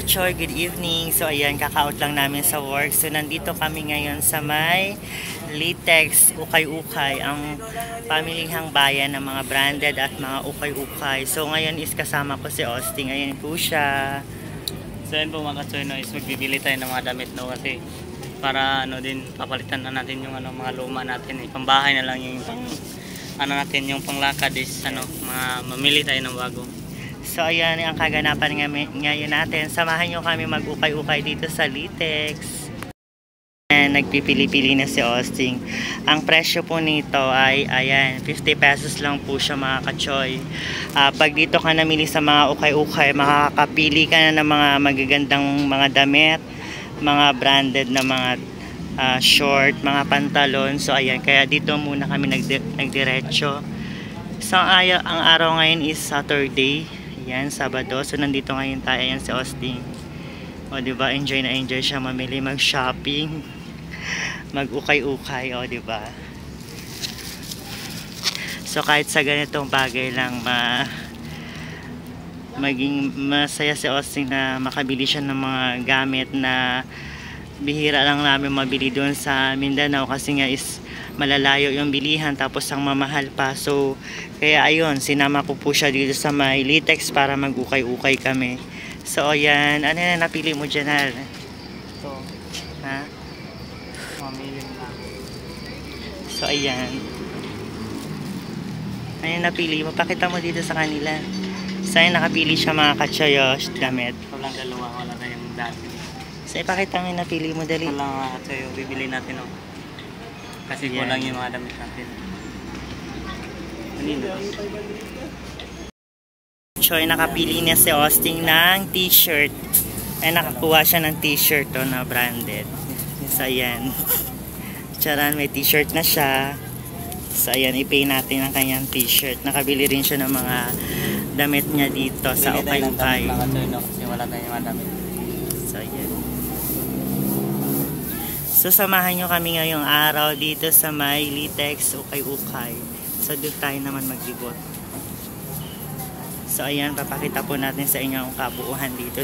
Kachoy, good evening. So ayan, kaka-out lang namin sa work. So nandito kami ngayon sa may Litex Ukay-Ukay, ang pamilihang bayan ng mga branded at mga ukay-ukay. So ngayon is kasama ko si Austin. Ngayon po siya. So yun po mga Kachoy, no, is magbibili tayo ng mga damit, no, kasi para ano din, papalitan na natin yung ano, mga luma natin. Pambahay na lang yung pang, ano natin, yung panglakad is ano, mamili tayo ng bago. So ayan ang kaganapan ngayon natin. Samahan nyo kami mag-ukay-ukay dito sa Litex. Nagpipili-pili na si Austin. Ang presyo po nito ay ayan, 50 pesos lang po siya mga Kachoy. Pag dito ka namili sa mga ukay-ukay, makakapili ka na ng mga magagandang mga damit, mga branded na mga short, mga pantalon. So ayan, kaya dito muna kami nagdiretso. So ang araw ngayon is Saturday. Yan, Sabado. So nandito ngayon tayo. Ayan si Austin. O diba, enjoy na enjoy siya mamili, mag-shopping, mag-ukay-ukay. O diba. So kahit sa ganitong bagay lang maging masaya si Austin na makabili siya ng mga gamit na bihira lang namin mabili doon sa Mindanao, kasi nga is malalayo yung bilihan, tapos ang mamahal pa. So kaya ayun, sinama ko po siya dito sa may Litex para mag-ukay-ukay kami. So ayan, ano na napili mo dyan, Hal? Ito, Ha? mamili na. So ayan, ano napili mo? Pakita mo dito sa kanila. So ayan, nakapili siya mga Kachoy, damit. Ito lang dalawa, wala na yung dati. So ipakita mo yung napili mo, dali. Ito lang mga Kachoy, bibili natin, no? Kasi Ayan. kulang yung mga damit natin. Kanino? Choy, nakapili niya si Austin ng t-shirt. Ay, nakakuha siya ng t-shirt na branded. So ayan, charan, may t-shirt na siya. So ayan, i-pay natin ang kanyang t-shirt. Nakabili rin siya ng mga damit niya dito sa Ukay-Ukay. Kasi wala tayong mga damit. So ayan. So samahan nyo kami ngayong araw dito sa may Litex Ukay-Ukay. So doon tayo naman maglibot. So ayan, papakita po natin sa inyo ang kabuuhan dito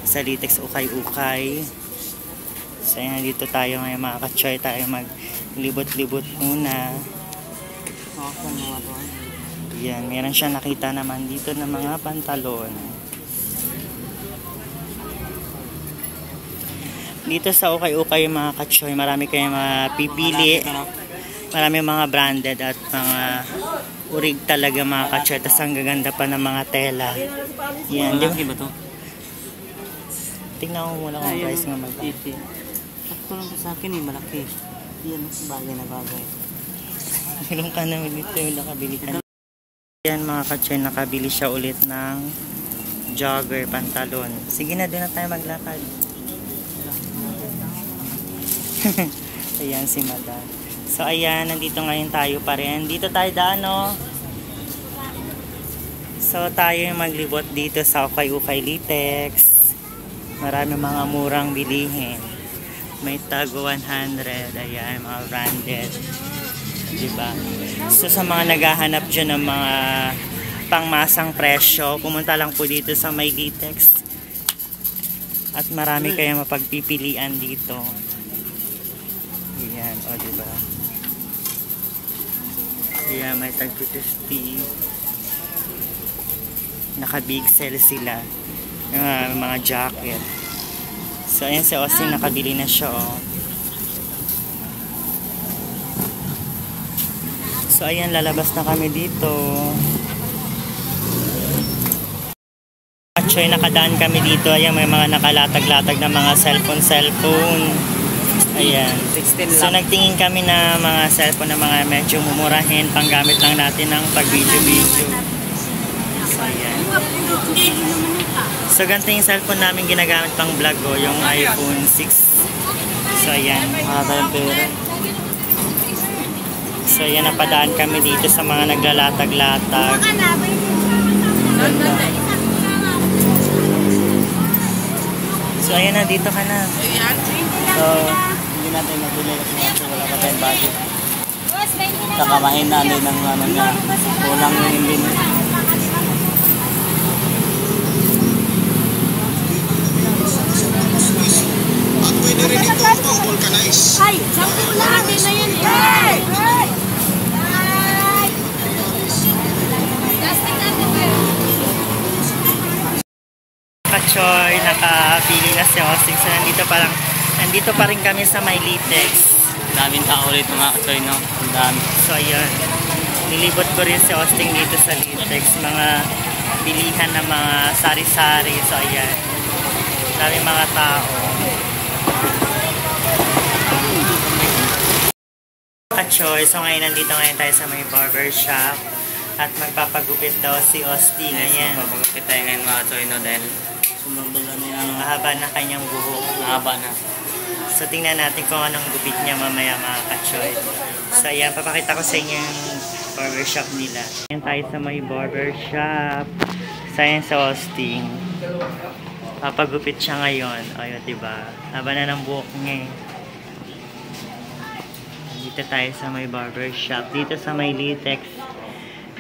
sa Litex Ukay-Ukay. So ayan, dito tayo ngayon mga Kachoy, tayo maglibot-libot muna. Awesome mga to. Ayan, meron siya nakita naman dito ng mga pantalon. Dito sa Ukay-Ukay mga Kachoy, marami kayong mapipili. Marami mga branded at mga urig talaga mga Kachoy. Tapos ang gaganda pa ng mga tela. Yan, Malaki ba to? Tingnan mo muna kung price nga magkano. Sakto lang sa akin eh, malaki. Yan, bagay na bagay. Meron ka naman dito yung nakabili ka. Yan mga Kachoy, nakabili siya ulit ng jogger, pantalon. Sige na, doon na tayo maglakad. Ayan si Madam. So ayan, nandito ngayon tayo pa rin. Dito tayo daan, no? So tayo yung maglibot dito sa Ukay-Ukay Litex. Marami mga murang bilihin. May tago 100. Ayan, mga branded. Diba? So sa mga naghahanap dyan ng mga pangmasang presyo, pumunta lang po dito sa may Litex. At marami kayong mapagpipilian dito. Ayan, o diba? Ayan, may tag 50. Naka big sale sila. Yung mga jacket. So ayan si Austin, nakabili na siya, oh. So ayan, lalabas na kami dito. Actually, nakadaan kami dito. Ayan, may mga nakalatag-latag na mga cellphone. Ayan. 16 So lang. nagtingin kami na mga cellphone na mga medyo mumurahin, panggamit lang natin ng pag-video-video. So ayan. So ganito yung cellphone namin ginagamit pang vlog, yung iPhone 6. So ayan. So ayan, napadaan kami dito sa mga naglalatag-latag. So ayan na, dito ka na. So, hindi natin mabili kasi wala pa tayong budget. Kakamahin na din ng ano niya. Kulang yung hindi. pwede rin ito vulcanize. Ay, isang lang din na yun eh. Ay! Ay! Ay! Plastic natin ba? Kachoy, nakapili na si Austin. So, nandito pa rin kami sa may Litex. Daming tao rito mga katsoy, no? Ang dami. So, ayun. Nilibot ko rin si Austin dito sa Litex. Mga bilihan ng mga sari-sari. So, ayan. Daming mga tao. Kachoy, so ngayon nandito tayo sa may barber shop. At magpapagupit daw si Austin. Ayan. Magpapagupit tayo ngayon mga katsoy, no? Dahil sobrang baga niya. Mahaba na kanyang buhok. Mahaba na. So, tingnan natin kung anong gupit niya mamaya mga kachoy. So, ayan, papakita ko sa inyo yung barbershop nila. Ayan tayo sa may barbershop. So, ayan sa Austin. Papagupit siya ngayon. Ayun, diba? Haba na ng buhok niya eh. Dito tayo sa may barbershop. Dito sa may Litex.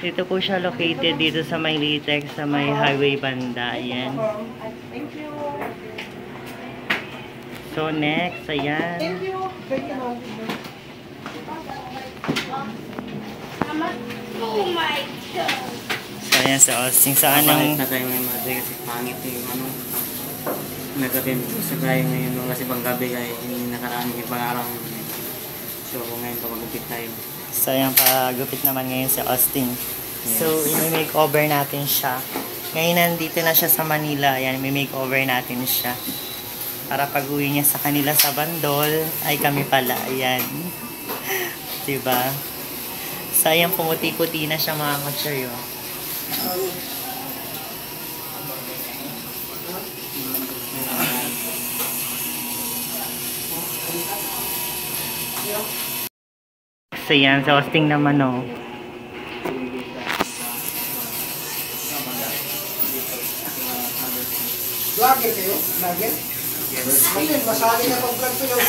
Dito po siya located. Dito sa may Litex, sa may highway banda. Ayan. So next, ayan. Thank you. Oh my God! So ayan sa Austin. Saan ang... Pangit na tayo ngayon mga katsoy kasi pangit yung ano. Nagkatin sa tayo ngayon no? Kasi pang gabi ay nakaraan yung pang-araw. So ngayon pamagupit tayo. So ayan, pagupit naman ngayon si Austin. So i-makeover natin siya. Ngayon nandito na siya sa Manila. Ayan, i-makeover natin siya. Para pag-uwi niya sa kanila sa Bandol, ay kami pala. Ayan. Diba? So, ayan, pumuti-puti na siya mga katsoy. So, ayan. Sa Austin naman, oh. Vlogger kayo? Vlogger? Yes. Masali na pang vlog kayo.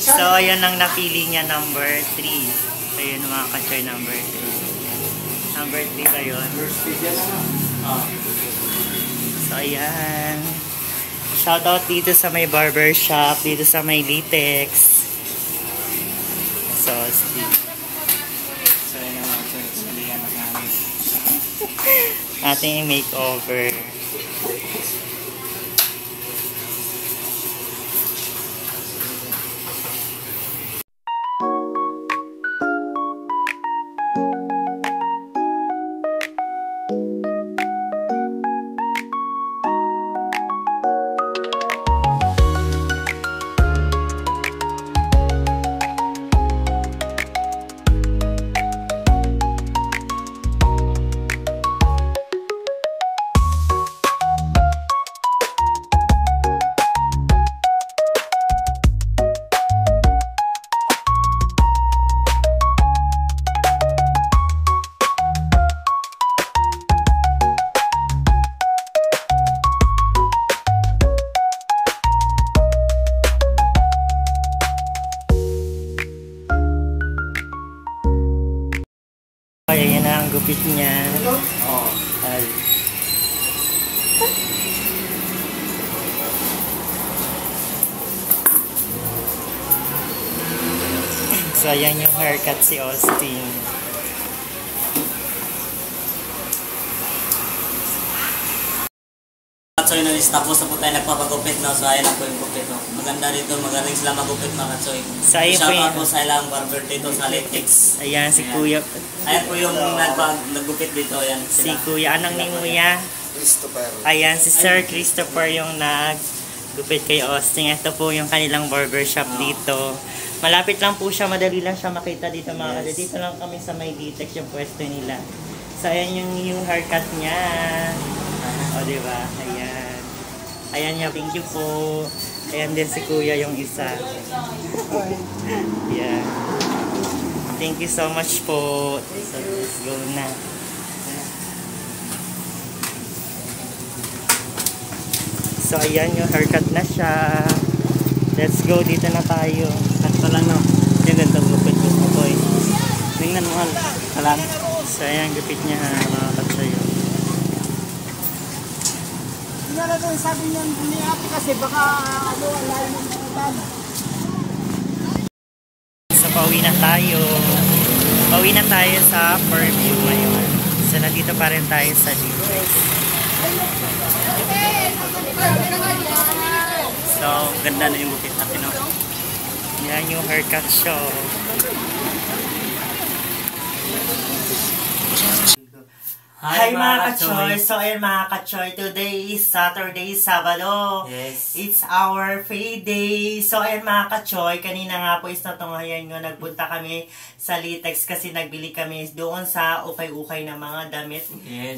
So, ayan ang napili niya, number 3. So, yun mga kachoy, number 3. Number 3 ba yun? So, ayan. Shoutout dito sa may barber shop, dito sa may Litex. So, Steve. So yun ang mga katsoy. Salihan na namin. Ating makeover. Ay, ayan na ang gupit niya. Oo. Ay. So, ayan yung haircut si Austin. Katsoy, no, tapos na po tayo nagpapagupit, no? So ayan na po yung gupit, no? Maganda rito, magaling sila magupit mga katsoy. So, ayun po Shout out yun. po sa ilang barber dito sa Litex. Ayan, si Kuya. Ayan po yung naggupit dito, ayan Si sila. Kuya. Anong name mo ya? Christopher. Ayan, si Sir Christopher yung naggupit kay Austin. Ito po yung kanilang barbershop dito. Malapit lang po siya, madali lang siya makita dito mga kadya. Dito lang kami sa may Litex yung pwesto nila. So, ayan yung haircut niya. O, diba? Ayan. Ayan niya, thank you po. Ayan din si Kuya yung isa. Yeah. Thank you so much po. So, let's go na. So, ayan yung haircut na siya. Let's go, dito na tayo. Sakto lang, no? Yung ganito gupit gusto ko, eh. Tingnan mo, kalang. So, ayan, gupit niya mga katsayo. Hindi na lang sabi niyan ni ate kasi baka ano, alayin mo. So, pauwi na tayo. Pauwi na tayo sa Fairview ngayon. So, nandito pa rin tayo sa Limex. So, ganda na yung bukit natin, no? Yan yung haircut show. Hi mga ka-choy! So ayun mga ka-choy, today is Saturday, Sabado. Yes. It's our free day. So ayun mga ka-choy, kanina nga po is natunghayan nyo, nagpunta kami sa Litex kasi nagbili kami doon sa ukay-ukay na mga damit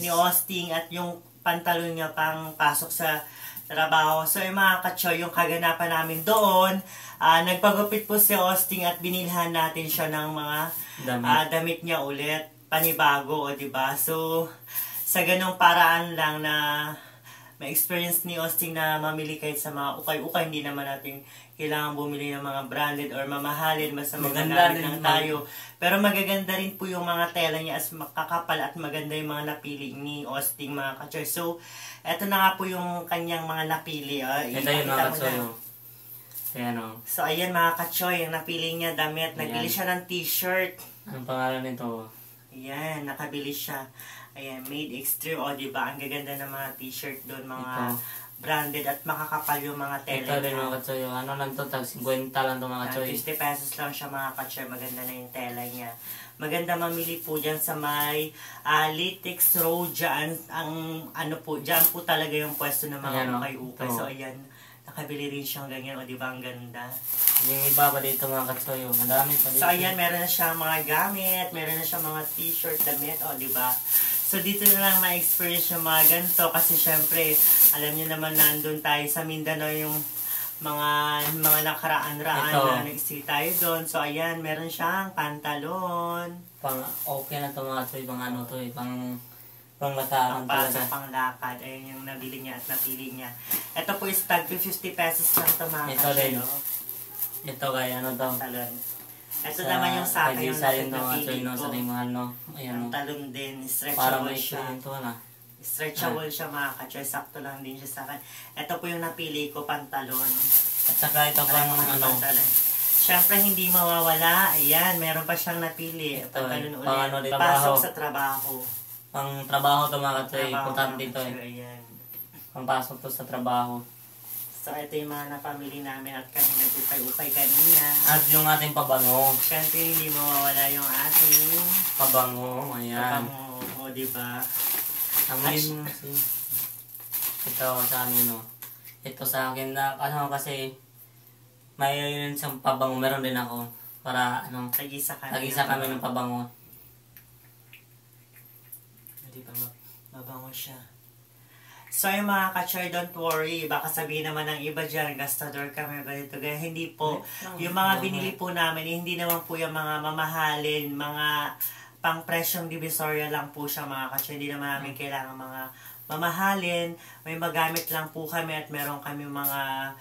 ni Austin at yung pantalon niya pang pasok sa trabaho. So yung mga ka-choy, yung kaganapan namin doon, nagpagupit po si Austin at binilhan natin siya ng mga damit niya ulit. Panibago, o diba? So, sa ganong paraan lang na may experience ni Austin na mamili kahit sa mga ukay-ukay, hindi naman natin kailangan bumili ng mga branded or mamahalin, basta magagamit lang tayo. Pero magaganda rin po yung mga tela niya as makakapal at maganda yung mga napili ni Austin, mga ka-choy. So, eto na nga po yung kanyang mga napili. Ito yung mga ka-choy. Ayan o. So, ayan mga ka-choy, yung napili niya damit. Nagbili siya ng t-shirt. Anong pangalan nito? Ayan, nakabili siya. Ayan, made extreme. O, diba? Ang gaganda ng mga t-shirt doon, mga branded at makakapal yung mga tela. Ito din mga ka-choy. Ano lang to? 50 lang to mga ka-choy. 50 pesos lang siya mga ka-choy. Maganda na yung tela niya. Maganda mamili po dyan sa may Litex Road dyan. Ano po, dyan po talaga yung pwesto ng mga ukay-ukay. So, ayan. Nakabili rin siyang ganyan. O, diba? Ang ganda. Yung iba pa dito mga ka-choy. Madami pa dito. So, ayan. Meron na siyang mga gamit. Meron na siyang mga t-shirt, damit. O, diba? So, dito na lang ma-experience yung mga ganito. Kasi, syempre, alam niyo naman nandun tayo sa Mindanao yung mga nakaraan-raan na nag-stay tayo doon. So, ayan. Meron siyang pantalon. Okay na to mga ka-choy. Pang ano to eh. Pang lakaran talaga. Pang lakad. Ayun yung nabili niya at napili niya. Ito po is tag 50 pesos lang ito mga ito din. Ito kaya ano to? Talon. Ito naman yung saka yung napili ko. Sa mahal no? Ayan, yung talon din. Stretchable siya. Stretchable siya mga ka-choy. Sakto lang din siya sa akin. Ito po yung napili ko, pantalon. At saka ito pang ano? Siyempre hindi mawawala. Ayan, meron pa siyang napili. Pantalon ulit. Pasok sa trabaho. Pang trabaho to mga ka-choy. Importante ito eh. Ayan. Pang pasok to sa trabaho. So, ito yung mga napamili namin at kami nag-upay-upay kanina. At yung ating pabango. Siyempre, hindi mawawala yung ating pabango. Ayan. Pabango. O, diba? Amin mo si... Ito sa amin, no. Ito sa akin na, ano kasi, may yun siyang pabango. Meron din ako. Para, ano, tag-isa kami ng pabango. Mabango siya. So yung mga ka-choy, don't worry. Baka sabihin naman ng iba dyan, gastador kami, ganito, ganyan. Hindi po. Yung mga binili po namin, hindi naman po yung mga mamahalin, mga pang-presyong divisoria lang po siya mga ka-choy. Hindi naman namin kailangan mga mamahalin. May magamit lang po kami at meron kami mga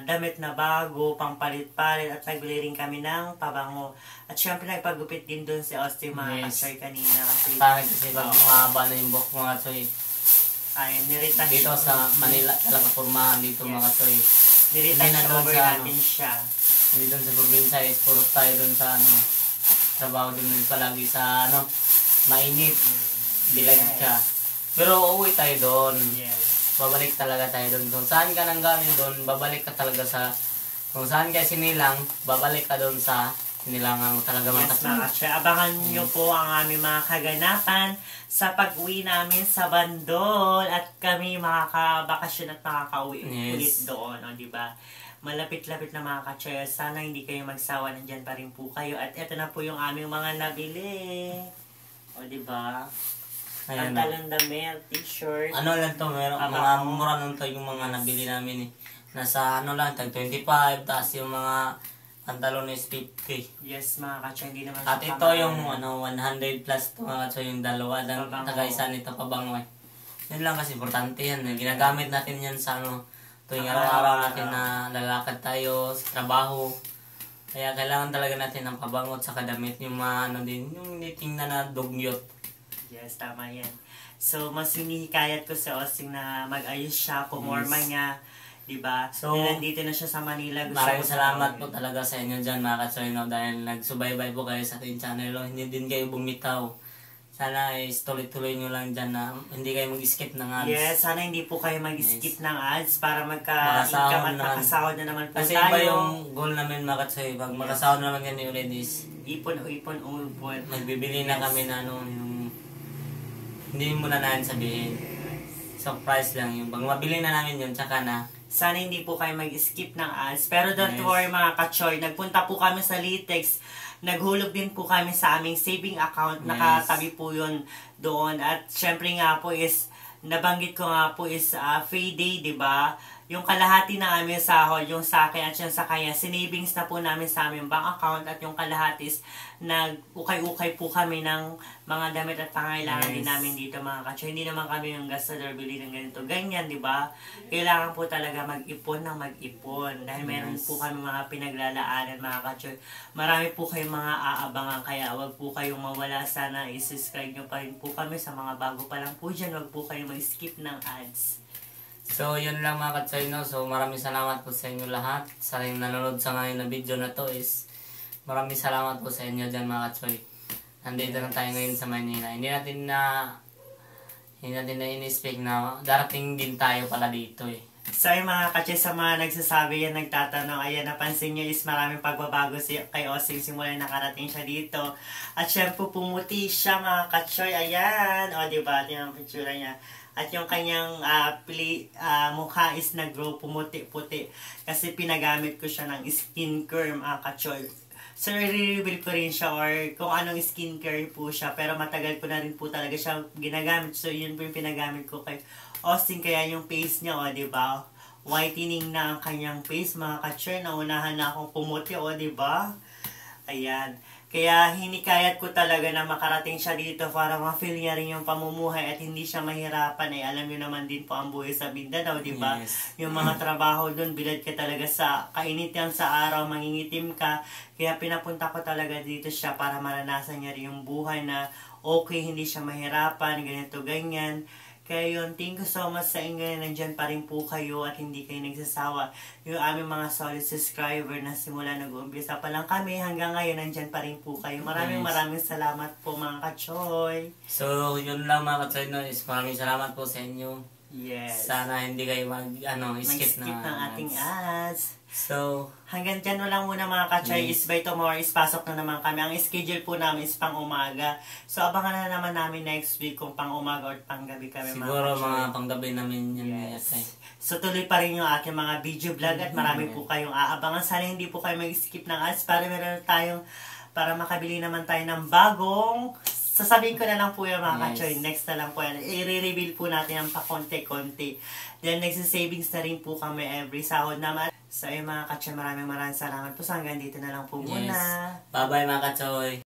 damit na bago, pang-palit-palit at nagbili rin kami ng pabango. At syempre nagpagupit din doon si Austin mga ka-choy kanina. Kasi mahaba na yung buhok mga ka-choy. Ay, niritas dito sa Manila talaga pormahan dito mga ka-choy. Niritas over natin siya. Hindi doon sa probinsya is puro tayo doon sa ano, trabaho doon palagi sa ano, mainit. Dilag siya. Pero uuwi tayo doon. Babalik talaga tayo doon. Kung saan ka nang galing doon, babalik ka talaga sa, kung saan ka sinilang, babalik ka doon sa sinilangan mo talaga. Yes, mga ka-choy. Abangan nyo po ang aming mga kaganapan sa pag-uwi namin sa Bandol at kami makakabakasyon at makakauwi ulit doon, o diba? Malapit-lapit na mga ka-choy. Sana hindi kayo magsawa, nandyan pa rin po kayo. At eto na po yung aming mga nabili. O diba? Pantalon damit, t-shirt. Ano lang to, meron mga mura lang to yung mga nabili namin eh. Nasa ano lang, tag 25, tapos yung mga pantalon is 50. Yes, mga ka-choy, hindi naman at ito yung ano 100 plus to mga ka-choy, yung dalawa lang tagaisa nito pabango eh. Yun lang kasi importante yan. Ginagamit natin yan sa ano, tuwing araw-araw natin na lalakad tayo sa trabaho. Kaya kailangan talaga natin ng pabango at saka damit yung mga ano din, yung tingnan na dugyot. Yes, tama yan. So, mas hinihikayat ko sa Austin na mag-ayos siya, pumorma niya. Diba? So, nandito na siya sa Manila. Maraming salamat po talaga sa inyo dyan mga katsoy, no, dahil nagsubaybay po kayo sa ating channel. No? Hindi din kayo bumitaw. Sana is tuloy-tuloy nyo lang dyan na hindi kayo mag-skip ng ads. Yes, sana hindi po kayo mag-skip ng ads para Makasahod magka-income at makasahod na naman po Kasi tayo. iba yung goal namin mga katsoy. Pag makasahod na naman yan ni Uledis, Ipon. magbibili na kami na ano, yung hindi muna namin sabihin. Surprise lang yung pag mabili na namin yun, tsaka na. Sana hindi po kayo mag-skip ng ads. Pero don't Yes. worry mga kachoy, nagpunta po kami sa Litex. Naghulog din po kami sa aming saving account. Yes. Nakatabi po yun doon. At syempre nga po is, nabanggit ko nga po is payday, di ba? Yung kalahati ng aming sahod, yung sa akin at yung sa kanya, sinavings na po namin sa aming bank account at yung kalahati is nag-ukay-ukay po kami ng mga damit at pangailangan din namin dito mga kacho. Hindi naman kami yung gastador bili ng ganito. Ganyan, di ba? Kailangan po talaga mag-ipon ng mag-ipon. Dahil meron po kami mga pinaglalaanan mga kacho. Marami po kayong mga aabangan kaya wag po kayong mawala. Sana i-subscribe nyo pa rin po kami sa mga bago pa lang po dyan. Wag po kayong mag-skip ng ads. So, yun lang mga katsoy, no? So, maraming salamat po sa inyo lahat. Sa rin nanonood sa ngayon na video na to is maraming salamat po sa inyo dyan mga katsoy. Nandito na tayo ngayon sa Manila. Hindi natin na in-expect na darating din tayo pala dito eh. So yung mga kache sa mga nagsasabi yan, nagtatanong, ayan, napansin nyo is maraming pagbabago kay Osing simula nakarating siya dito. At syempre pumuti siya mga kachoy, ayan, o diba, tingnan ang picture niya. At yung kanyang mukha is nag-grow pumuti-puti kasi pinagamit ko siya ng skincare mga kachoy. So, i-reveal ko rin siya or kung anong skincare po siya. Pero matagal ko na rin po talaga siya ginagamit. So, yun po yung pinagamit ko kay Austin. Kaya yung face niya, o, diba? Whitening na ang kanyang face, mga katsure. Naunahan na akong pumuti, o, diba? Ayan. Kaya hinikayat ko talaga na makarating siya dito para ma-feel niya rin yung pamumuhay at hindi siya mahirapan. Eh, alam niyo naman din po ang buhay sa Mindanao, di ba? Yes. Yung mga trabaho doon, bilad ka talaga sa kainit yan sa araw, mangingitim ka. Kaya pinapunta ko talaga dito siya para maranasan niya rin yung buhay na okay, hindi siya mahirapan, ganito, ganyan. Kaya yun, thank you so much sa inyo na nandyan pa rin po kayo at hindi kayo nagsasawa. Yung aming mga solid subscriber na simula nag-uumpisa pa lang kami, hanggang ngayon nandyan pa rin po kayo. Maraming salamat po mga kachoy. So, yun lang mga katsoy, no, is maraming salamat po sa inyo. Yes. Sana hindi kayo Mag-skip skip ng ating ads. So, Hanggang dyan na lang muna mga kachoy. Is by tomorrow is pasok na naman kami. Ang schedule po namin is pang umaga. So abangan na naman namin next week kung pang umaga or pang gabi kami siguro mga kachoy. mga panggabi namin yan. Yes. Yata, eh. So tuloy pa rin yung aking mga video vlog at marami po kayong aabangan. Sana hindi po kayo mag-skip ng ads para meron tayong, para makabili naman tayo ng bagong, sasabihin ko na lang po yung mga kachoy. Next na lang po yan. I-reveal po natin ang pa konti-konti. Then nagsisavings na rin po kami every sahod naman. So yung mga kachoy, maraming salamat po. So hanggang dito na lang po muna. Bye-bye mga katsoy.